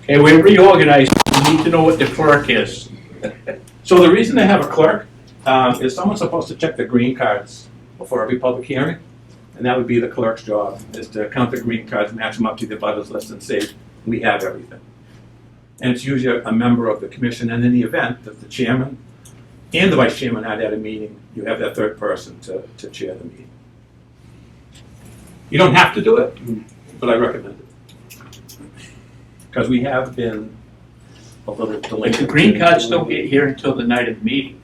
Okay, we're reorganized. We need to know what the clerk is. So the reason they have a clerk is someone's supposed to check the green cards before every public hearing. And that would be the clerk's job, is to count the green cards, match them up to the butters list and say, we have everything. And it's usually a member of the commission, and in the event that the chairman and the vice chairman are at a meeting, you have that third person to chair the meeting. You don't have to do it, but I recommend it. Because we have been a little delayed. But the green cards don't get here until the night of the meeting.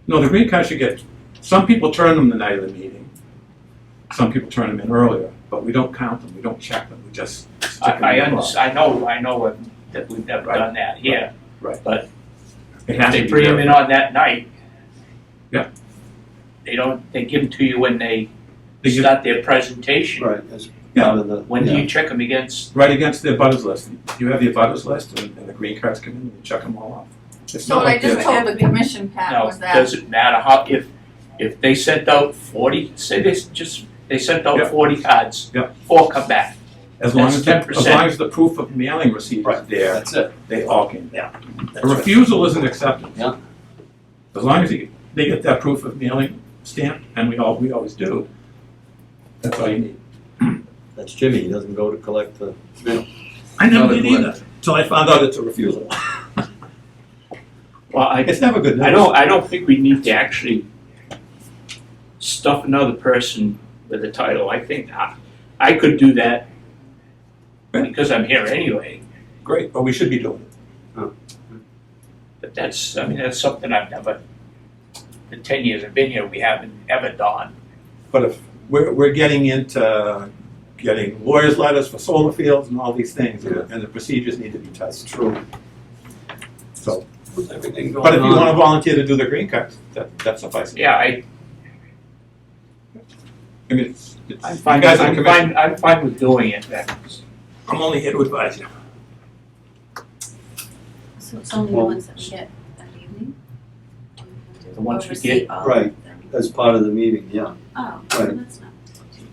No, the green cards you get, some people turn them the night of the meeting. Some people turn them in earlier, but we don't count them, we don't check them, we just stick them I in the box. understand, I know that we've never Right. done that here. Right. But It if has to they be bring them in verified. on that night. Yeah. They give them to you when they They give- start their presentation. Right, as Yeah. part of the. When do yeah. you check them against? Right against the butters list. You have the butters list and the green cards come in and you check them all off. It's So not what I like just this. told the commission, Pat, No, was that, doesn't matter how, if they sent out 40, say they sent out Yeah. 40 cards. Yeah. 4 come back. As long that's as, the- 10%. as long as the proof of mailing receipt is Right, there, that's it. they all came. Yeah. A refusal isn't acceptance. Yeah. As long as they get that proof of mailing stamp, and we always do, that's all you need. That's Jimmy, he doesn't go to collect the mail. I never Not a did either, till I found out it's a refusal. Well, It's never good news. I don't think we need to actually stuff another person with a title. I think I could do that because I'm here anyway. Great, but we should be doing it. But that's something I've never, the 10 years I've been here, we haven't ever done. But if we're getting into getting lawyers' letters for solar fields and all these things, and the procedures need to be tight. True. So, With everything going but if you on. want to volunteer to do the green cards, that suffices. Yeah, I mean, it's I'm you fine, guys are the commission. I'm fine with doing it. I'm only here to advise you. So it's only the Well- ones that we get that evening? The ones we Oversee get. all of Right. them? As part of the meeting, yeah. Oh, Right. that's not.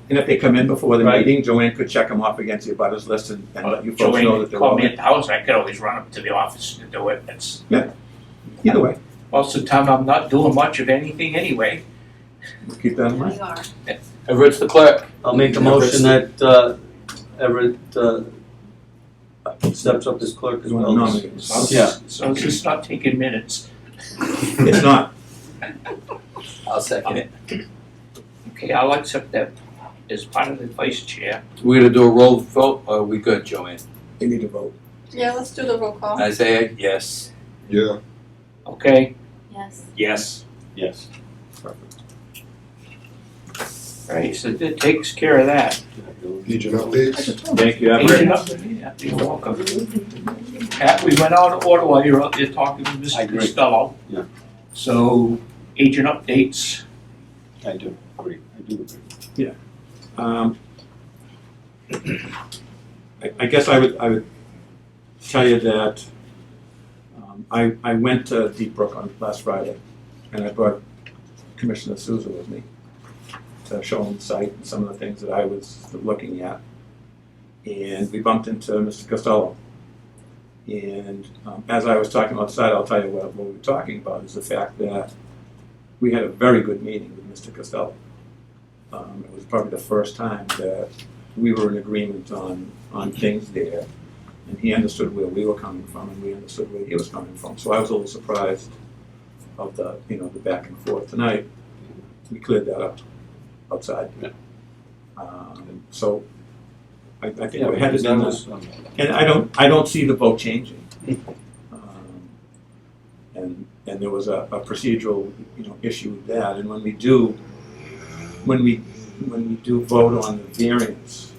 And if they come in before the Right. meeting, Joanne could check them off against your butters list and let you folks know Joanne that they're called all me in. at the house, I could always run up to the office to do it. That's, Either way, most of the time, I'm not doing much of anything anyway. keep that in mind. We are. Everett's the clerk. I'll make a motion that Everett steps up as clerk as You want well. to nominate So us? Yeah. So it's just not taking minutes. It's not. I'll second it. Okay, I'll accept that as part of the vice chair. We're gonna do a roll vote, or are we good, Joanne? You need to vote. yeah, let's do the roll call. Isaiah, yes. Yeah. Okay, Yes. Yes. Yes. right, so that takes care of that. Agent updates. Thank you, Agent update, yeah, you're welcome. Pat, we went out of order while you were out there talking to I Mr. agree. Costello. Yeah. So, agent updates, I do agree, I do agree. I guess I would tell you that I went to Deep Brook on last Friday, and I brought Commissioner Souza with me to show him the site and some of the things that I was looking at. And we bumped into Mr. Costello. And as I was talking outside, I'll tell you what we were talking about is the fact that we had a very good meeting with Mr. Costello. It was probably the first time that we were in agreement on things there. And he understood where we were coming from and we understood where he was coming from. So I was a little surprised of the back and forth. Tonight, we cleared that up outside. Yeah. So I think Yeah, we're headed because in that this. was, And I don't see the vote changing. And there was a procedural, issue with that. And when we do vote on the variance,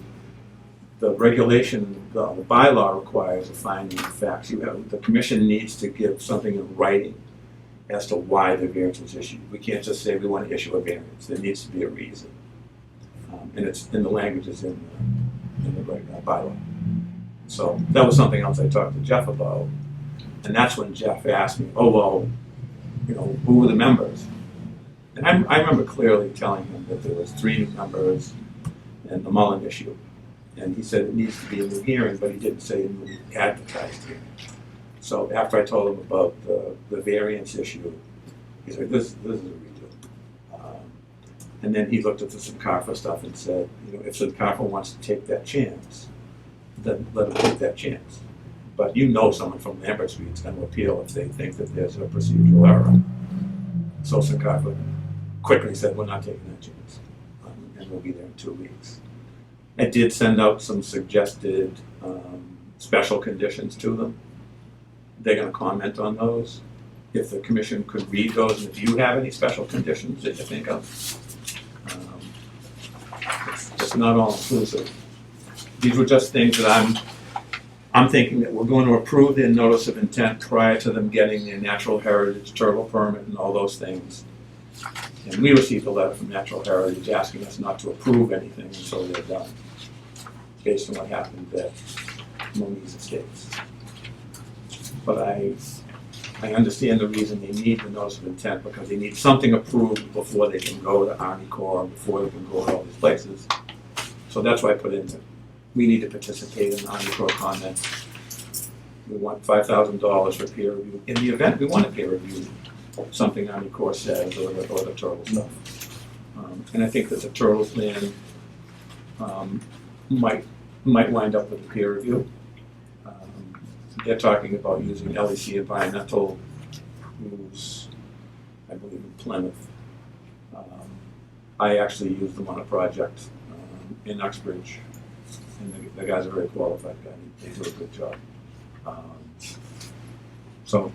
the regulation, the bylaw requires a finding of facts. The commission needs to give something in writing as to why the variance was issued. We can't just say we want to issue a variance, there needs to be a reason. And it's, and the language is in the bylaw. So that was something else I talked to Jeff about, and that's when Jeff asked me, oh, well, you know, who were the members? And I remember clearly telling him that there was 3 new members and the Mullen issue. And he said it needs to be a new hearing, but he didn't say a new advertised hearing. So after I told him about the variance issue, he's like, this is a redo. And then he looked at the Sincarfa stuff and said, you know, if Sincarfa wants to take that chance, then let him take that chance. But you know someone from Lambert Street is going to appeal if they think that there's a procedural error. So Sincarfa quickly said, we're not taking that chance, and we'll be there in 2 weeks. I did send out some suggested special conditions to them. They're going to comment on those. If the commission could read those, and if you have any special conditions that you think of, it's not all inclusive. These were just things that I'm thinking that we're going to approve their notice of intent prior to them getting their natural heritage turtle permit and all those things. And we received a letter from Natural Heritage asking us not to approve anything until they're done, based on what happened at Moniz Estates. But I understand the reason they need the notice of intent, because they need something approved before they can go to Army Corps, before they can go to all these places. So that's why I put in that we need to participate in Army Corps comments. We want $5,000 for peer review. In the event we want to peer review something Army Corps says, or the turtle stuff. And I think that the turtle plan might wind up with a peer review. They're talking about using LEC Environmental, who's, I believe, in Plymouth. I actually used them on a project in Uxbridge, and the guy's a very qualified guy. They do a good job. So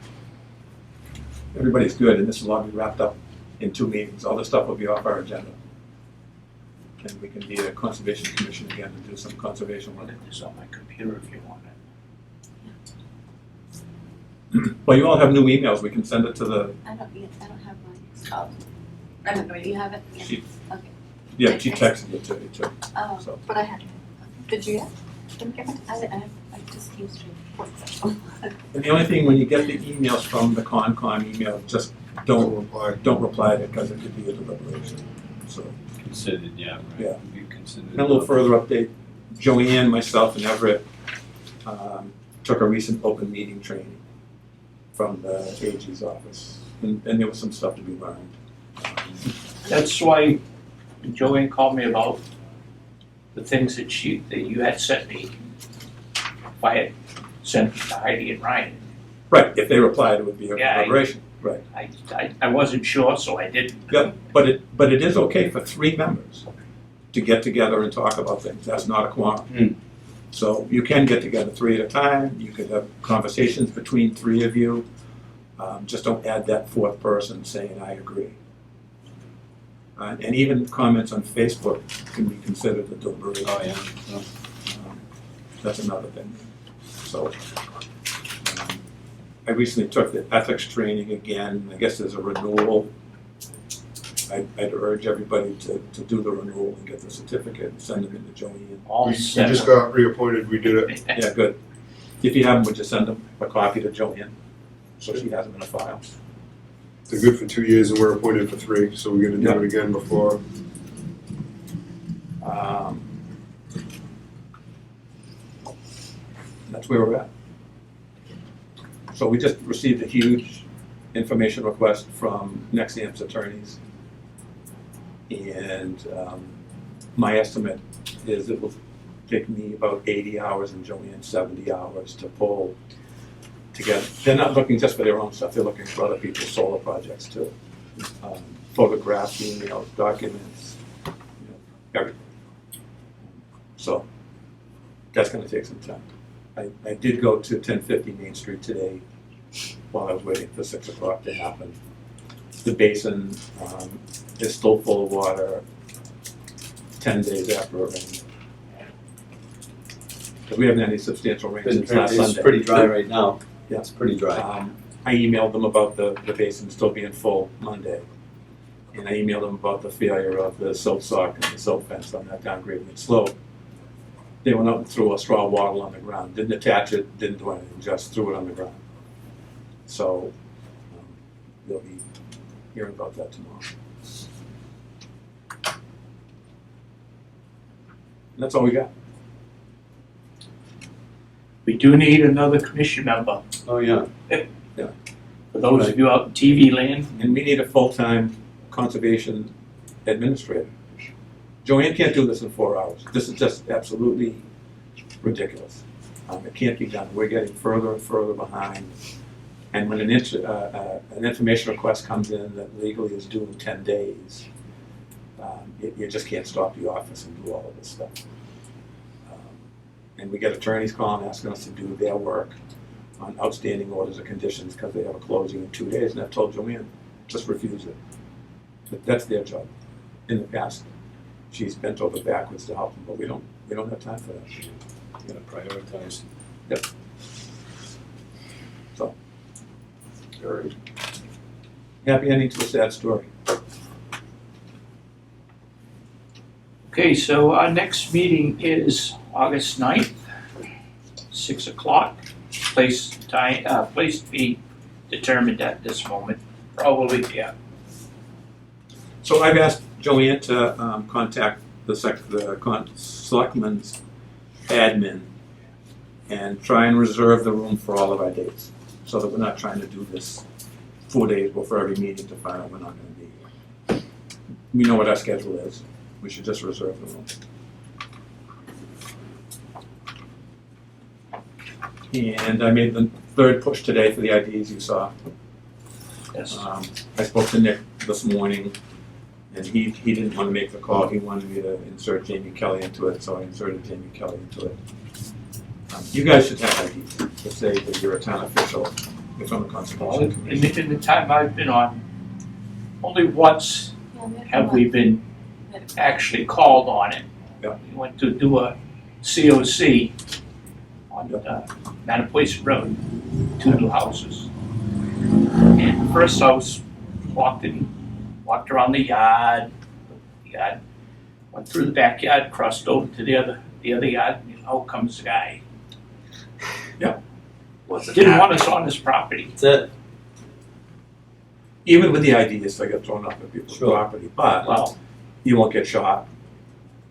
everybody's good, and this will all be wrapped up in 2 meetings. All this stuff will be off our agenda. And we can be a conservation commission again and do some conservation work. It's on my computer if you want it. Well, you all have new emails. We can send it to the, I don't have mine. Oh, I don't know, you have it? Yeah. she, Okay. yeah, she texted it to me too. Oh, So, But I had it. Did you get? Didn't get it? I just used to. and the only thing, when you get the emails from the Concom email, just don't reply. reply to it, because it could be a deliberation. So, Considered, yeah, right. Yeah. Be considered. and a little further update, Joanne, myself, and Everett took a recent open meeting training from the AG's office, and there was some stuff to be learned. That's why Joanne called me about the things that you had sent me. If I had sent them to Heidi and Ryan. Right, if they replied, it would be a Yeah, deliberation, right. I wasn't sure, so I didn't. Yeah, but it is okay for 3 members to get together and talk about things. That's not a quorum. So you can get together 3 at a time. You could have conversations between 3 of you. Just don't add that 4th person saying, I agree. And even comments on Facebook can be considered a deliberation. Oh, yeah. That's another thing. So I recently took the ethics training again. I guess there's a renewal. I'd urge everybody to do the renewal and get the certificate and send them into Joanne. All We set. just got reappointed, we did it. Yeah, good. If you have them, would you send them a copy to Joanne, so she has them in a file? They're good for 2 years and we're appointed for 3, so we're gonna do it again before. That's where we're at. So we just received a huge information request from Nexamp's attorneys. And my estimate is it will take me about 80 hours and Joanne 70 hours to pull together. They're not looking just for their own stuff, they're looking for other people's solar projects too. Photographs, emails, documents, everything. So that's gonna take some time. I did go to 1050 Main Street today while I was waiting for 6 o'clock to happen. The basin is still full of water 10 days after it rained. Because we haven't had any substantial rain since last Sunday. It's pretty dry right now. Yeah. It's pretty dry. I emailed them about the basin still being full Monday. And I emailed them about the failure of the silt sock and the silt fence on that downgraded slope. They went up and threw a straw wattle on the ground, didn't attach it, didn't do anything, just threw it on the ground. So, you'll be hearing about that tomorrow. And that's all we got. We do need another commission member, Oh, yeah. for those of you out in TV land. And we need a full-time conservation administrator. Joanne can't do this in 4 hours. This is just absolutely ridiculous. It can't be done. We're getting further and further behind. And when an information request comes in that legally is due in 10 days, you just can't stop the office and do all of this stuff. And we get attorneys calling asking us to do their work on outstanding orders of conditions because they have a closing in 2 days. And I've told Joanne, just refuse it. But that's their job. In the past, she's bent over backwards to help them, but we don't have time for that. You gotta prioritize. Yep. So, All right. happy ending to a sad story. Okay, so our next meeting is August 9th, 6 o'clock. Place to be determined at this moment, probably, yeah. So I've asked Joanne to contact the selectmen's admin and try and reserve the room for all of our dates, so that we're not trying to do this 4 days before every meeting to find out we're not gonna be here. We know what our schedule is, we should just reserve the room. And I made the third push today for the IDs you saw. Yes. I spoke to Nick this morning, and he didn't want to make the call. He wanted me to insert Jamie Kelly into it, so I inserted Jamie Kelly into it. You guys should have IDs to say that you're a town official, you're from the Conservation Commission. In the time I've been on, only once have we been actually called on it. Yeah. We went to do a COC on Mattapoisett Road, 2 new houses. And the first house, walked around the yard, went through the backyard, crossed over to the other yard, and out comes the guy. Yeah. Didn't want us on his property. That's it. Even with the IDs, they get thrown up at people's Sure. property, but Well, you won't get shot,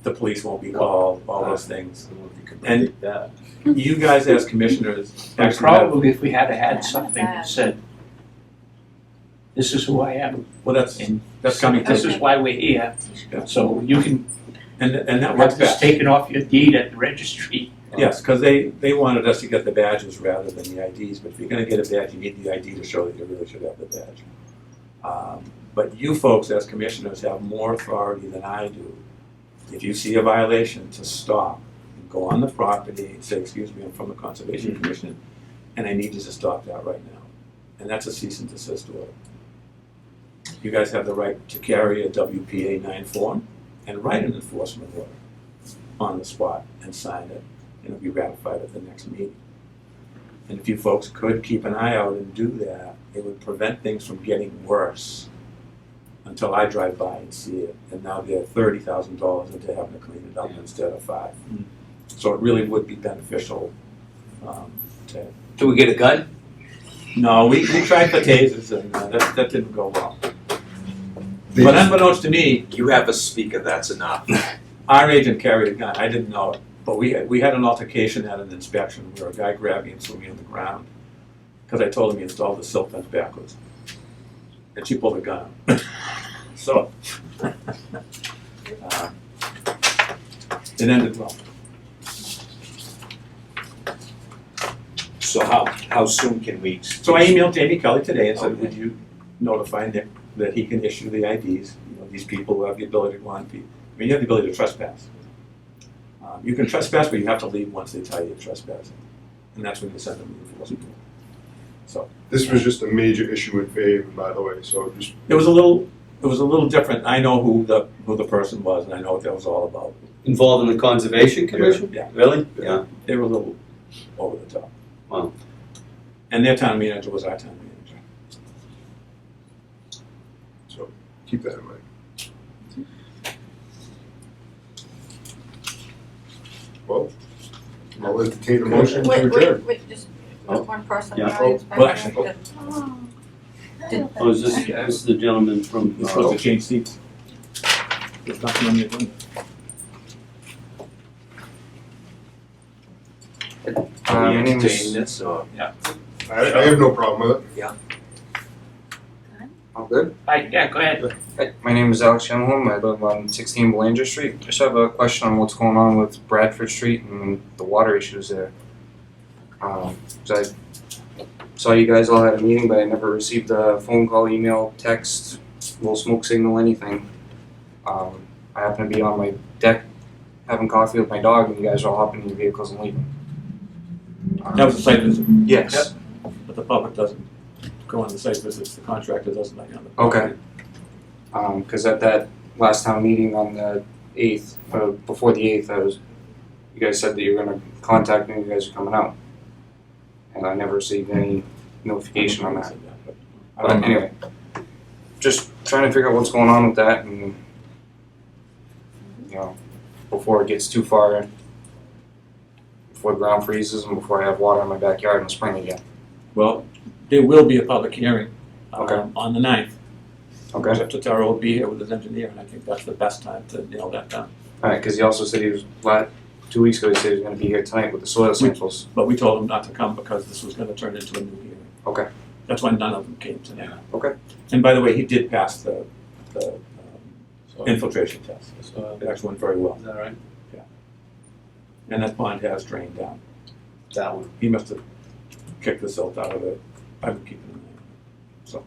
the police won't be called, all those things. I don't know if you can And- predict that. You guys as commissioners and actually have, probably if we had had something that said, this is who I am, well, that's and coming this to, is why we're here. So you can and that have works this best. taken off your deed at the registry. Yes, because they wanted us to get the badges rather than the IDs, but if you're gonna get a badge, you need the ID to show that you really should have the badge. But you folks as commissioners have more authority than I do. If you see a violation, to stop, and go on the property and say, excuse me, I'm from the Conservation Commission, and I need you to stop that right now. And that's a cease and desist order. You guys have the right to carry a WPA 9 form and write an enforcement order on the spot and sign it, and it'll be ratified at the next meeting. And if you folks could keep an eye out and do that, it would prevent things from getting worse until I drive by and see it. And now they're $30,000 into having to clean it up instead of $5. So it really would be beneficial to. Do we get a gun? No, we tried for tasers and that didn't go well. They But just- unbeknownst to me, You have a speaker, that's enough. our agent carried a gun. I didn't know it. But we had an altercation at an inspection where a guy grabbed me and threw me on the ground because I told him he installed the silt fence backwards. And she pulled a gun out. So, it ended well. So how soon can we? So I emailed Jamie Kelly today and said, would you notify Nick that he can issue the IDs? You know, these people who have the ability to go on, you have the ability to trespass. You can trespass, but you have to leave once they tell you you're trespassing. And that's when you send them to enforcement. So, This was just a major issue in favor, by the way, so just, it was a little different. I know who the person was and I know what that was all about. Involved in the Conservation Commission? Yeah. Really? Yeah. They were a little over the top. Wow. And their town manager was our town manager. Keep that in mind. Well, I'll entertain a motion to adjourn. Wait, just one person. Yeah. I expect Well, that- Oh, is this the gentleman from, You're supposed to change seats. There's nothing on the agenda. Can we My name entertain is, this, or? I have no problem with it. all good? Yeah, go ahead. Hi, my name is Alex Youngholm. I live on 16 Belanger Street. Just have a question on what's going on with Bradford Street and the water issues there. So I saw you guys all had a meeting, but I never received a phone call, email, text, little smoke signal, anything. I happen to be on my deck having coffee with my dog, and you guys are all hopping in your vehicles and leaving. That was a site visit, Yes. but the public doesn't go on the site visits, the contractor doesn't let you on the. Okay. Because at that last town meeting on the 8th, before the 8th, you guys said that you were gonna contact me, you guys are coming out. And I never received any notification on that. But anyway, just trying to figure out what's going on with that and, you know, before it gets too far, before the ground freezes and before I have water in my backyard in the spring again. Well, there will be a public hearing, Okay. on the 9th. Okay? Jeff Totaro will be here with his engineer, and I think that's the best time to nail that down. Alright, because he also said he was, 2 weeks ago, he said he was gonna be here tonight with the soil samples. But we told him not to come because this was gonna turn into a new hearing. Okay. That's why none of them came tonight. Okay. And by the way, he did pass the infiltration test. so, It actually went very well, is that right? and that pond has drained down. That one. He must have kicked the silt out of it. I'm keeping an eye on it. So,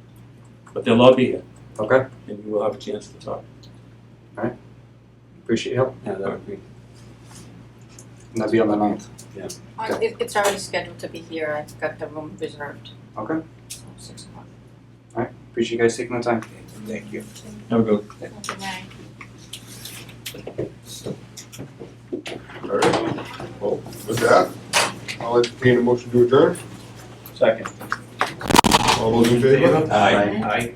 but they'll all be here, Okay, and you will have a chance to talk. appreciate your help. Yeah, that would be. And that'll be on the 9th. It's already scheduled to be here, I've got the room reserved, Okay, so 6 o'clock. appreciate you guys taking the time. Thank you. Have a good. Good night. Alright, well, with that, I'll entertain a motion to adjourn. Second. All those in favor? Aye. Aye.